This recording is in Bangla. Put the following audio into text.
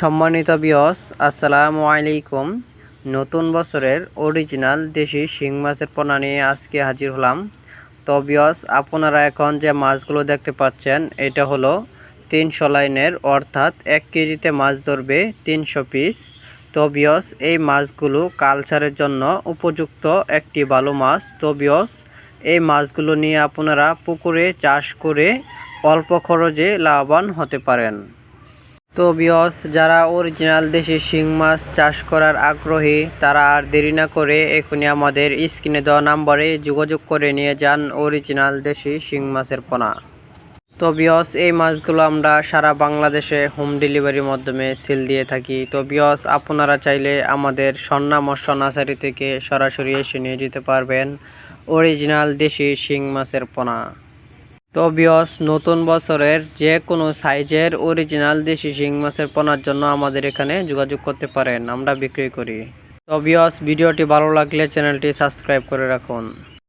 সম্মানিত ভিউয়ার্স, আসসালামু আলাইকুম। নতুন বছরের অরিজিনাল দেশি শিং মাছের পোনা নিয়ে আজকে হাজির হলাম। তো ভিউয়ার্স, আপনারা এখন যে মাছগুলো দেখতে পাচ্ছেন এটা হলো 300 লাইনের, অর্থাৎ 1 কেজিতে মাছ ধরবে 300 পিস। তো ভিউয়ার্স, এই মাছগুলো কালচারের জন্য উপযুক্ত একটি ভালো মাছ। তো ভিউয়ার্স, এই মাছগুলো নিয়ে আপনারা পুকুরে চাষ করে অল্প খরচে লাভবান হতে পারেন। তো ভিউয়ার্স, যারা অরিজিনাল দেশি শিং মাছ চাষ করার আগ্রহী তারা আর দেরি না করে এখনই আমাদের স্ক্রিনে দেওয়া নাম্বারে যোগাযোগ করে নিয়ে যান অরিজিনাল দেশি শিং মাছের পোনা। তো ভিউয়ার্স, এই মাছগুলো আমরা সারা বাংলাদেশে হোম ডেলিভারির মাধ্যমে সেল দিয়ে থাকি। তো ভিউয়ার্স, আপনারা চাইলে আমাদের স্বর্ণা মৎস্য নার্সারি থেকে সরাসরি এসে নিয়ে যেতে পারবেন অরিজিনাল দেশি শিং মাছের পোনা। তো ভিউয়ার্স, নতুন বছরের যে কোনো সাইজের অরিজিনাল দেশি শিং মাছের পোনার জন্য আমাদের এখানে যোগাযোগ করতে পারেন, আমরা বিক্রি করি। তো ভিউয়ার্স, ভিডিওটি ভালো লাগলে চ্যানেলটি সাবস্ক্রাইব করে রাখুন।